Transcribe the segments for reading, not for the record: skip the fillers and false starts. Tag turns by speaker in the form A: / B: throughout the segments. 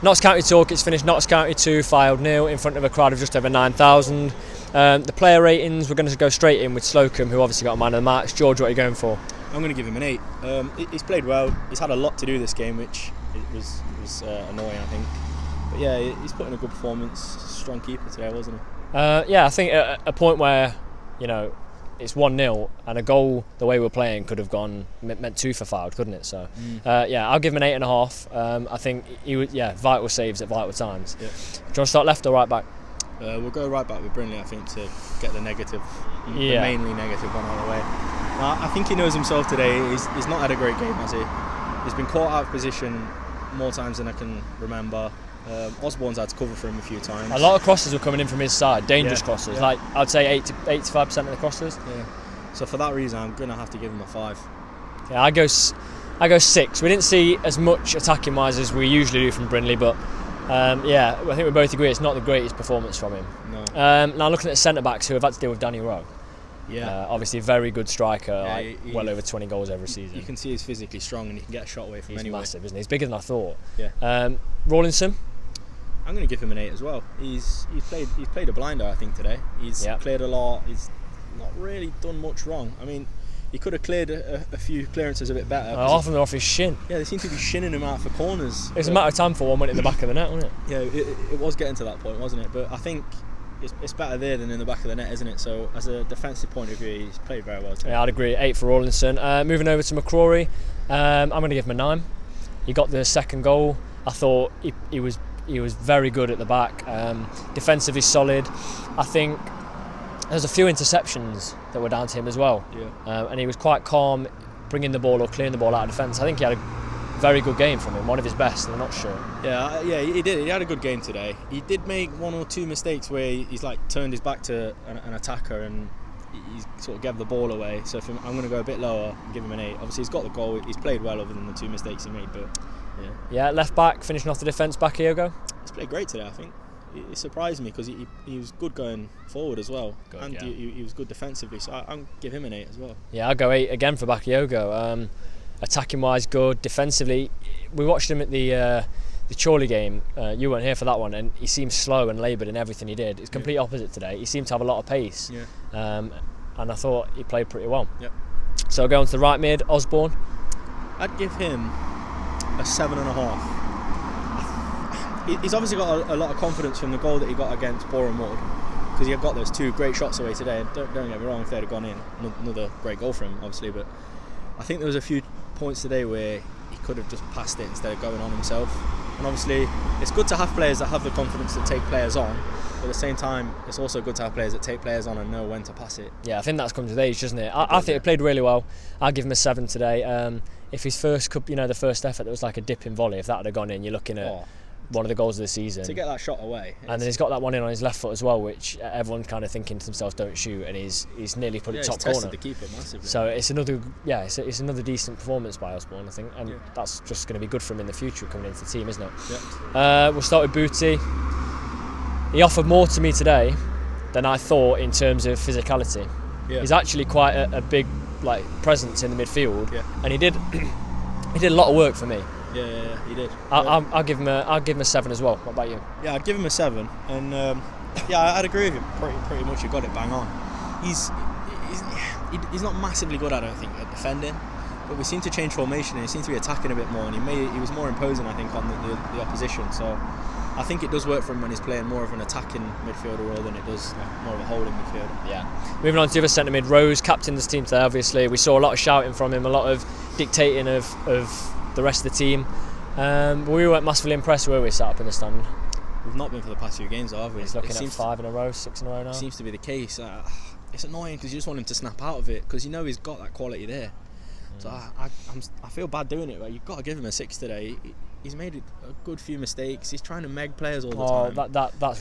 A: Notts County talk, it's finished Notts County 2, Fylde 0 in front of a crowd of just over 9,000. The player ratings, we're going to go straight in with Slocum, who obviously got a man of the match. George, what are you going for?
B: I'm going to give him an 8. He's played well. He's had a lot to do this game, which was annoying, I think. But yeah, he's put in a good performance. Strong keeper today, wasn't he?
A: Yeah, I think at a point where, it's 1-0 and a goal the way we're playing could have meant 2 for Fylde, couldn't it? So yeah, I'll give him an 8.5. I think he would, vital saves at vital times. Yeah. Do you want to start left or right back?
B: We'll go right back with Brindley, I think, to get the negative, the mainly negative one out of the way. I think he knows himself today. He's not had a great game, has he? He's been caught out of position more times than I can remember. Osborne's had to cover for him a few times. A
A: lot of crosses were coming in from his side, dangerous crosses. Like I'd say 85% of the crosses.
B: Yeah. So for that reason, I'm gonna have to give him a 5.
A: Yeah, I go 6. We didn't see as much attacking wise as we usually do from Brindley, but I think we both agree it's not the greatest performance from him.
B: No.
A: Now looking at centre backs who have had to deal with Danny Rowe. Yeah. Obviously a very good striker, well over 20 goals every season.
B: You can see he's physically strong and he can get a shot away from anywhere.
A: He's massive, isn't he? He's bigger than I thought.
B: Yeah.
A: Rawlinson.
B: I'm going to give him an 8 as well. He's played a blinder, I think, today. He's cleared a lot. He's not really done much wrong. I mean, he could have cleared a few clearances a bit better.
A: Half of them off his shin.
B: Yeah, they seem to be shinning him out for corners.
A: It's a matter of time for one went in the back of the net, wasn't it?
B: Yeah, it was getting to that point, wasn't it? But I think it's better there than in the back of the net, isn't it? So as a defensive point of view, he's played very well today.
A: Yeah, I'd agree. 8 for Rawlinson. Moving over to McCrory, I'm going to give him a 9. He got the second goal. I thought he was very good at the back, defensively solid. I think there's a few interceptions that were down to him as well.
B: Yeah.
A: And he was quite calm, bringing the ball or clearing the ball out of defence. I think he had a very good game from him, one of his best, I'm not sure.
B: Yeah, he did. He had a good game today. He did make 1 or 2 mistakes where he's turned his back to an attacker and he sort of gave the ball away. So I'm going to go a bit lower and give him an 8. Obviously he's got the goal, he's played well other than the 2 mistakes he made, but
A: yeah, left back, finishing off the defence, Bakayoko.
B: He's played great today, I think. It surprised me because he was good going forward as well. He was good defensively, so I'll give him an 8 as well.
A: Yeah, I'll go 8 again for Bakayoko. Attacking wise, good. Defensively, we watched him at the Chorley game. You weren't here for that one, and he seemed slow and laboured in everything he did. It's complete opposite today. He seemed to have a lot of pace.
B: Yeah.
A: And I thought he played pretty well.
B: Yep.
A: So going to the right mid, Osborne.
B: I'd give him a 7.5. He's obviously got a lot of confidence from the goal that he got against Boreham Wood, because he had got those 2 great shots away today. Don't get me wrong, if they'd have gone in, another great goal for him, obviously. But I think there was a few points today where he could have just passed it instead of going on himself. And obviously, it's good to have players that have the confidence to take players on. But at the same time, it's also good to have players that take players on and know when to pass it.
A: Yeah, I think that's come to age, doesn't it? I think he played really well. I'll give him a 7 today. If his first cup, the first effort, there was like a dipping volley. If that had gone in, you're looking at one of the goals of the season.
B: To get that shot away.
A: And then he's got that one in on his left foot as well, which everyone's kind of thinking to themselves, don't shoot, and he's nearly put it top corner.
B: He's tested the keeper massively.
A: So it's another decent performance by Osborne, I think, and that's just going to be good for him in the future coming into the team, isn't it?
B: Yeah.
A: We'll start with Booty. He offered more to me today than I thought in terms of physicality. Yeah. He's actually quite a big presence in the midfield, and he did a lot of work for me.
B: Yeah, he did.
A: I'll give him a 7 as well. What about you?
B: Yeah, I'd give him a 7, and I'd agree with you. Pretty much, you got it bang on. He's not massively good, I don't think, at defending, but we seem to change formation and he seems to be attacking a bit more, and he was more imposing, I think, on the opposition. So I think it does work for him when he's playing more of an attacking midfielder role than it does more of a holding midfielder.
A: Yeah. Moving on to the other centre mid, Rose, captain this team today. Obviously, we saw a lot of shouting from him, a lot of dictating of the rest of the team. But we weren't massively impressed, were we, sat up in the stand?
B: We've not been for the past few games, have we?
A: He's looking at 5 in a row, 6 in a row now.
B: Seems to be the case. It's annoying because you just want him to snap out of it, because he's got that quality there. So I feel bad doing it, but you've got to give him a 6 today. He's made a good few mistakes. He's trying to meg players all the time.
A: That's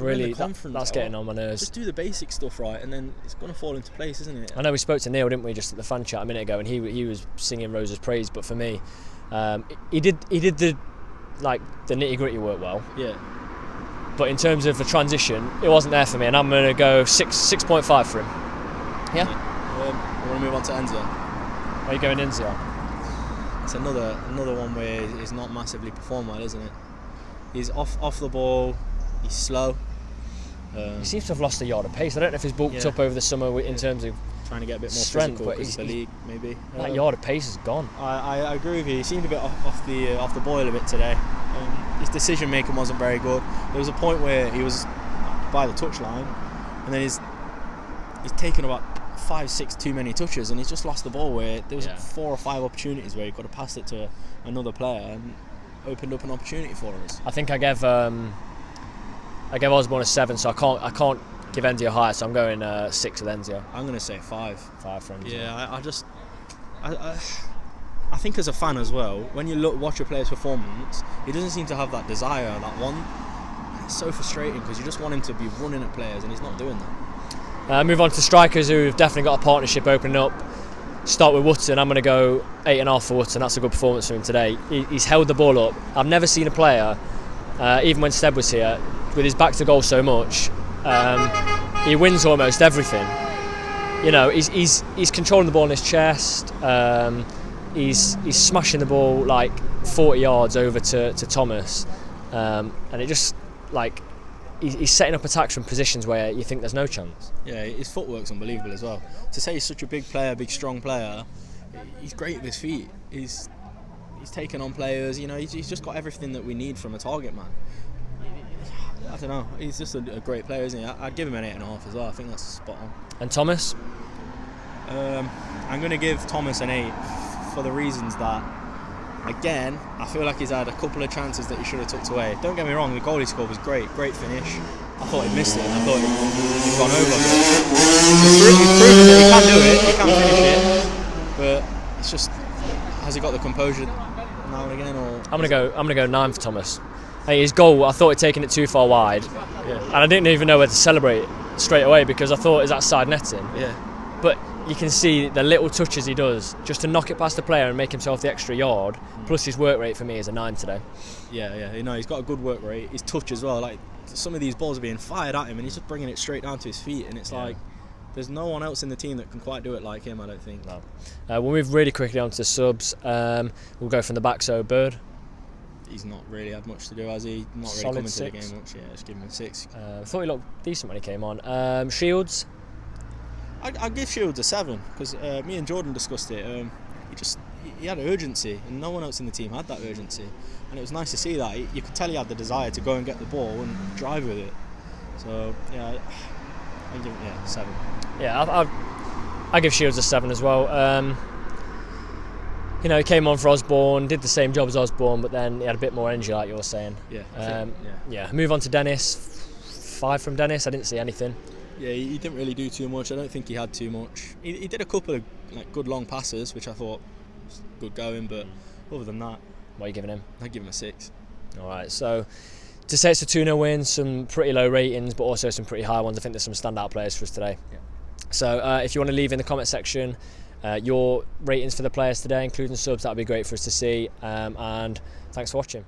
A: getting on my nerves.
B: Just do the basic stuff right, and then it's going to fall into place, isn't it?
A: I know we spoke to Neil, didn't we, just at the fan chat a minute ago, and he was singing Rose's praise. But for me, he did the nitty gritty work well.
B: Yeah.
A: But in terms of the transition, it wasn't there for me, and I'm going to go 6.5 for him. Yeah.
B: We want to move on to Enzio.
A: Are you going Enzio?
B: It's another one where he's not massively performed well, isn't it? He's off the ball. He's slow.
A: He seems to have lost a yard of pace. I don't know if he's bulked up over the summer in terms of
B: trying to get a bit more
A: strength,
B: physical
A: but
B: because of the league, maybe.
A: That yard of pace is gone.
B: I agree with you. He seemed a bit off the boil a bit today. His decision making wasn't very good. There was a point where he was by the touchline, and then he's taken about 5-6 too many touches, and he's just lost the ball. Where there was 4 or 5 opportunities where he could have passed it to another player and opened up an opportunity for us.
A: I think I gave Osborne a 7, so I can't give Enzio higher, so I'm going 6 with Enzio.
B: I'm going to say 5.
A: 5 for Enzio.
B: Yeah, I think as a fan as well, when you watch a player's performance, he doesn't seem to have that desire, that one. It's so frustrating because you just want him to be running at players, and he's not doing that.
A: Move on to strikers who've definitely got a partnership opening up. Start with Wootton. I'm going to go 8.5 for Wootton. That's a good performance for him today. He's held the ball up. I've never seen a player, even when Seb was here, with his back to goal so much. He wins almost everything. You know, he's controlling the ball in his chest. He's smashing the ball like 40 yards over to Thomas, and it just like he's setting up attacks from positions where you think there's no chance.
B: Yeah, his footwork's unbelievable as well. To say he's such a big player, big strong player, he's great with his feet. He's taken on players. You know, he's just got everything that we need from a target man. I don't know. He's just a great player, isn't he? I'd give him an 8.5 as well. I think that's spot on.
A: And Thomas?
B: I'm going to give Thomas an 8 for the reasons that, again, I feel like he's had a couple of chances that he should have tucked away. Don't get me wrong, the goal he scored was great finish. I thought he missed it, and I thought he'd gone over. He's proven that he can do it, he can finish it, but it's just, has he got the composure now and again? Or
A: I'm gonna go 9 for Thomas. Hey, his goal, I thought he'd taken it too far wide, and I didn't even know where to celebrate straight away because I thought it was outside netting.
B: Yeah.
A: But you can see the little touches he does just to knock it past the player and make himself the extra yard. Plus his work rate for me is a 9 today.
B: Yeah, you know, he's got a good work rate. His touch as well. Like some of these balls are being fired at him, and he's just bringing it straight down to his feet. And it's like there's no one else in the team that can quite do it like him. I don't think.
A: No. We'll move really quickly on to the subs. We'll go from the back. So Bird.
B: He's not really had much to do, has he? Not really
A: Solid
B: coming
A: 6.
B: to the game much. Yeah, just give him a 6.
A: I thought he looked decent when he came on. Shields.
B: I'd give Shields a 7 because me and Jordan discussed it. He had urgency, and no one else in the team had that urgency, and it was nice to see that. You could tell he had the desire to go and get the ball and drive with it. So yeah, I give it 7.
A: Yeah, I give Shields a 7 as well. You know, he came on for Osborne, did the same job as Osborne, but then he had a bit more energy, like you were saying.
B: Yeah.
A: Move on to Dennis. 5 from Dennis. I didn't see anything.
B: Yeah, he didn't really do too much. I don't think he had too much. He did a couple of good long passes, which I thought was good going, but other than that,
A: What are you giving him?
B: I'd give him a 6.
A: All right, so to say it's a 2-0 win, some pretty low ratings, but also some pretty high ones. I think there's some standout players for us today.
B: Yeah.
A: So if you want to leave in the comment section your ratings for the players today, including subs, that would be great for us to see. And thanks for watching.